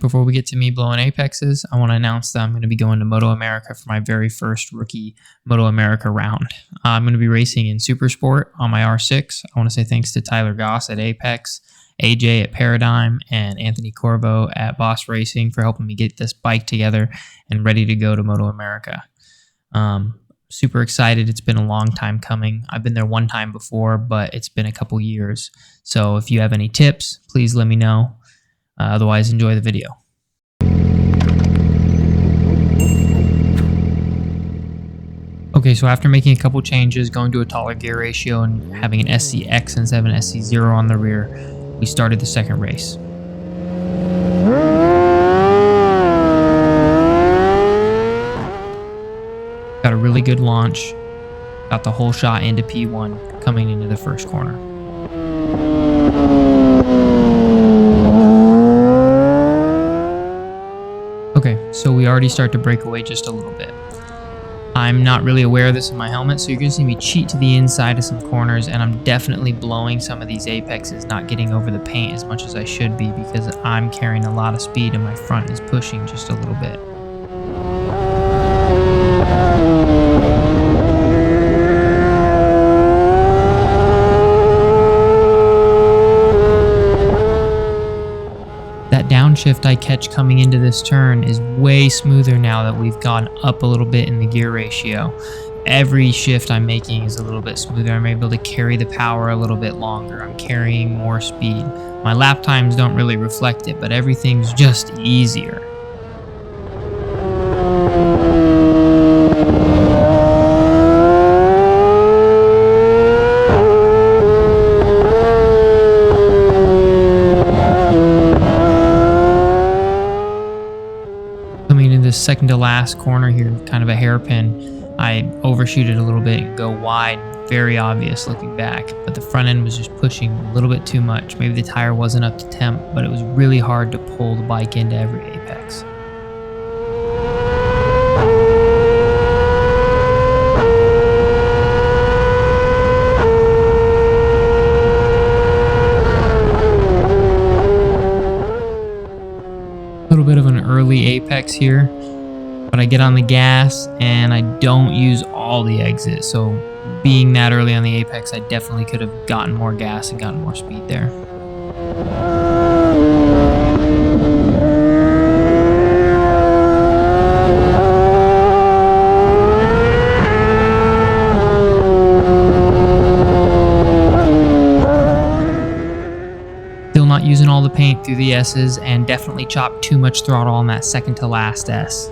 before we get to me blowing apexes, I want to announce that I'm going to be going to Moto America for my very first rookie Moto America round. I'm going to be racing in Super Sport on my R6. I want to say thanks to Tyler Goss at Apex, AJ at Paradigm, and Anthony Corvo at Boss Racing for helping me get this bike together and ready to go to Moto America. Super excited. It's been a long time coming. I've been there one time before, but it's been a couple years. So if you have any tips, please let me know. Otherwise, enjoy the video. Okay, so after making a couple changes, going to a taller gear ratio and having an SCX instead of an SC0 on the rear, we started the second race. Got a really good launch, got the whole shot into P1 coming into the first corner. Okay, so we already start to break away just a little bit. I'm not really aware of this in my helmet, so you're going to see me cheat to the inside of some corners, and I'm definitely blowing some of these apexes, not getting over the paint as much as I should be because I'm carrying a lot of speed and my front is pushing just a little bit. That downshift I catch coming into this turn is way smoother now that we've gone up a little bit in the gear ratio. Every shift I'm making is a little bit smoother. I'm able to carry the power a little bit longer. I'm carrying more speed. My lap times don't really reflect it, but everything's just easier. Second to last corner here, kind of a hairpin, I overshoot it a little bit and go wide, very obvious looking back, but the front end was just pushing a little bit too much. Maybe the tire wasn't up to temp, but it was really hard to pull the bike into every apex. A little bit of an early apex here, but I get on the gas and I don't use all the exit. So being that early on the apex, I definitely could have gotten more gas and gotten more speed there. Still not using all the paint through the S's and definitely chopped too much throttle on that second to last S.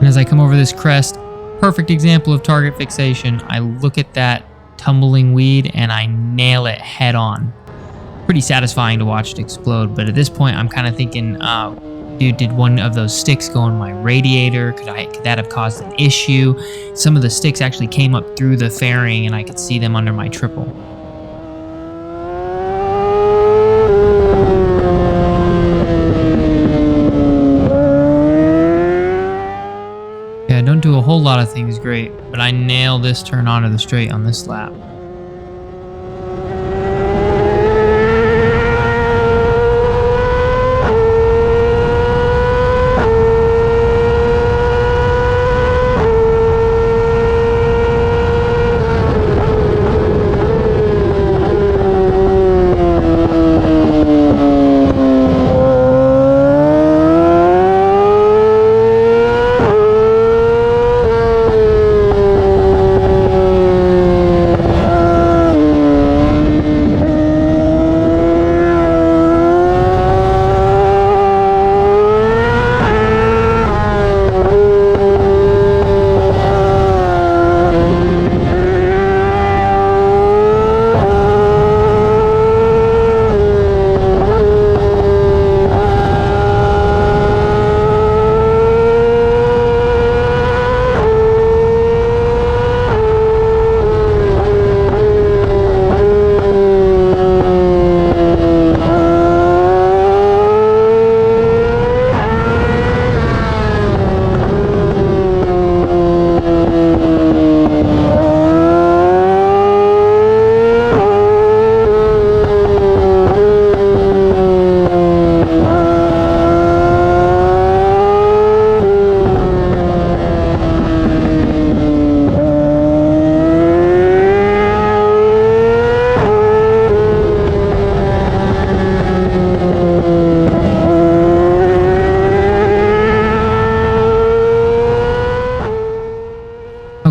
As I come over this crest, perfect example of target fixation. I look at that tumbling weed and I nail it head on. Pretty satisfying to watch it explode, but at this point I'm kind of thinking, dude, did one of those sticks go in my radiator? Could that have caused an issue? Some of the sticks actually came up through the fairing and I could see them under my triple. I don't do a whole lot of things great, but I nail this turn onto the straight on this lap.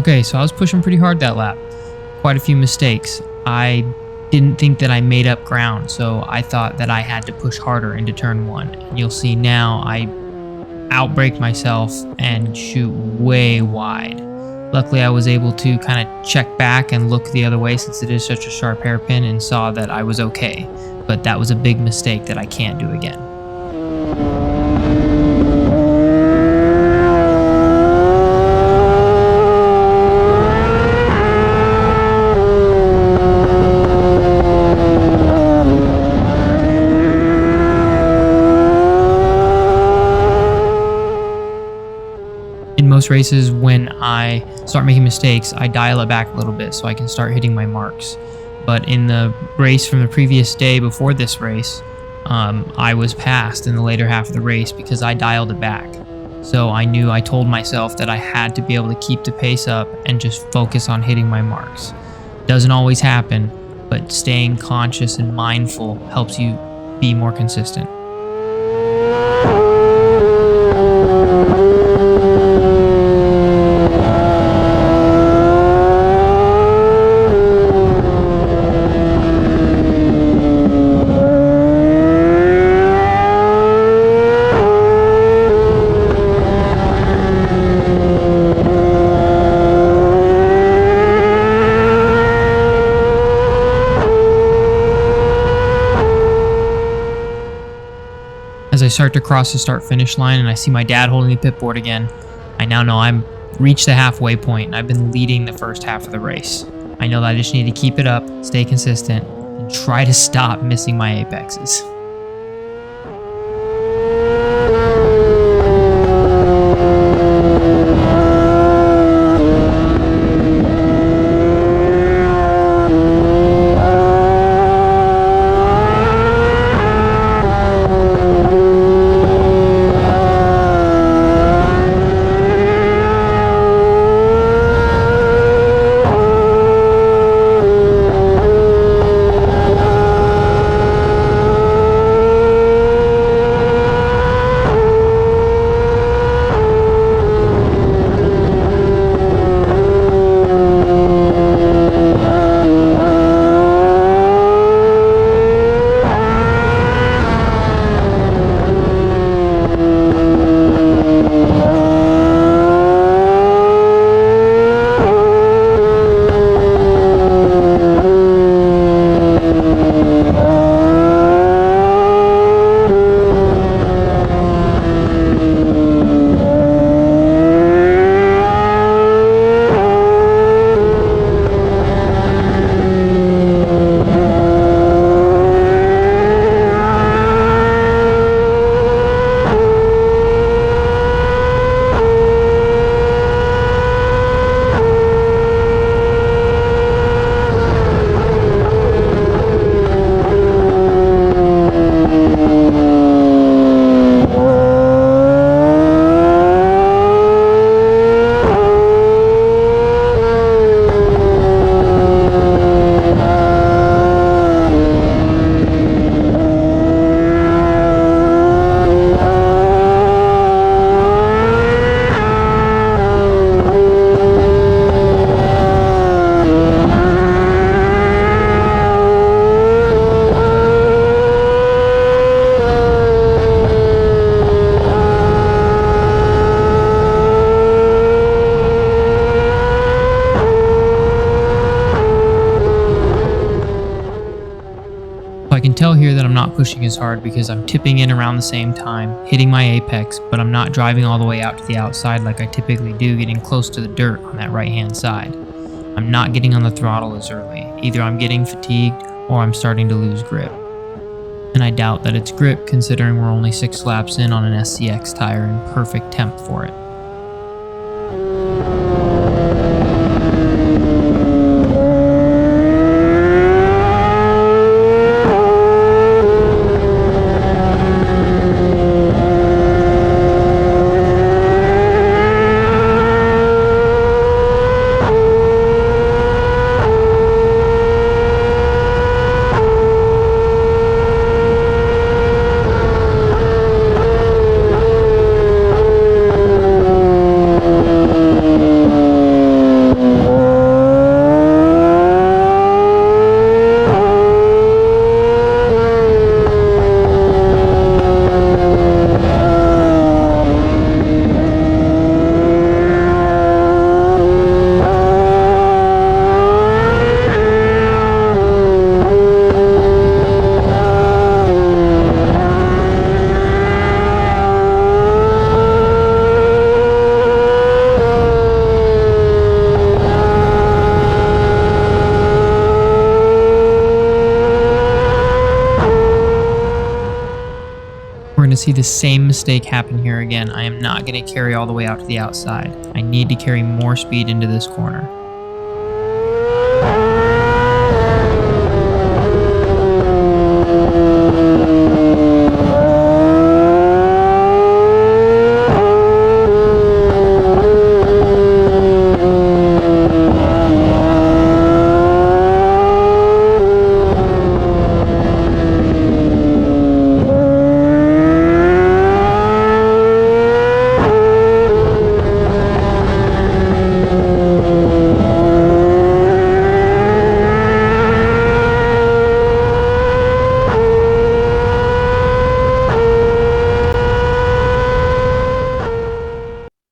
Okay, so I was pushing pretty hard that lap. Quite a few mistakes. I didn't think that I made up ground, so I thought that I had to push harder into turn 1. And you'll see now I outbrake myself and shoot way wide. Luckily, I was able to kind of check back and look the other way since it is such a sharp hairpin and saw that I was okay. But that was a big mistake that I can't do again. In most races, when I start making mistakes, I dial it back a little bit so I can start hitting my marks. But in the race from the previous day before this race, I was passed in the later half of the race because I dialed it back. So I told myself that I had to be able to keep the pace up and just focus on hitting my marks. Doesn't always happen, but staying conscious and mindful helps you be more consistent. As I start to cross the start-finish line and I see my dad holding the pit board again, I now know I've reached the halfway point and I've been leading the first half of the race. I know that I just need to keep it up, stay consistent, and try to stop missing my apexes. I can tell here that I'm not pushing as hard because I'm tipping in around the same time, hitting my apex, but I'm not driving all the way out to the outside like I typically do, getting close to the dirt on that right-hand side. I'm not getting on the throttle as early. Either I'm getting fatigued or I'm starting to lose grip. And I doubt that it's grip considering we're only 6 laps in on an SCX tire in perfect temp for it. see the same mistake happen here again. I am not going to carry all the way out to the outside. I need to carry more speed into this corner.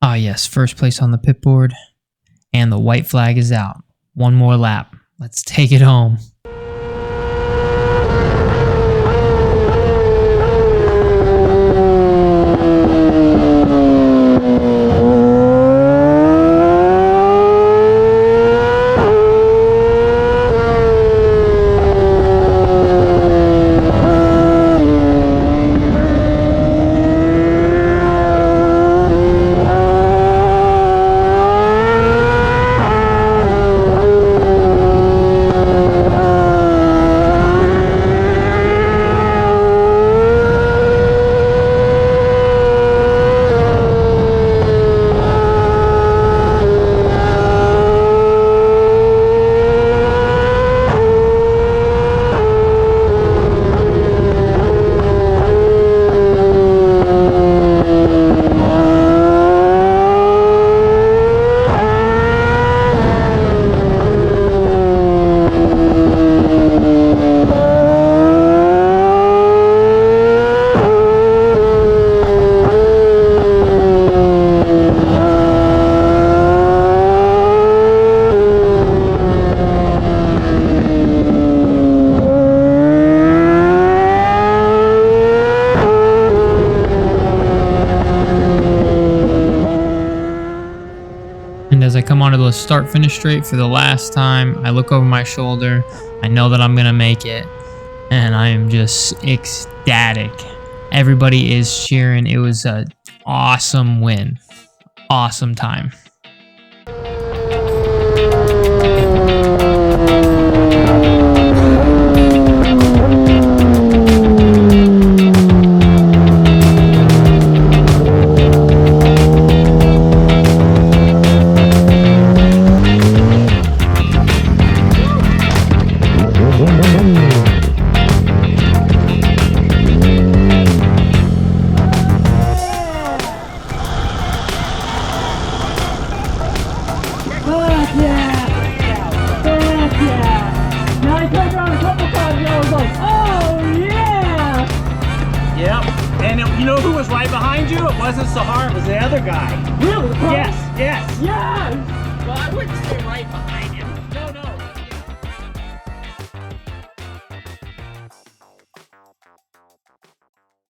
Ah yes, first place on the pit board, and the white flag is out. One more lap. Let's take it home. As I come onto the start-finish straight for the last time, I look over my shoulder. I know that I'm going to make it, and I am just ecstatic. Everybody is cheering. It was an awesome win. Awesome time. You know who was right behind you? It wasn't Sahar, it was the other guy. Really? Yes, yes. Yes! Well, I wouldn't say right behind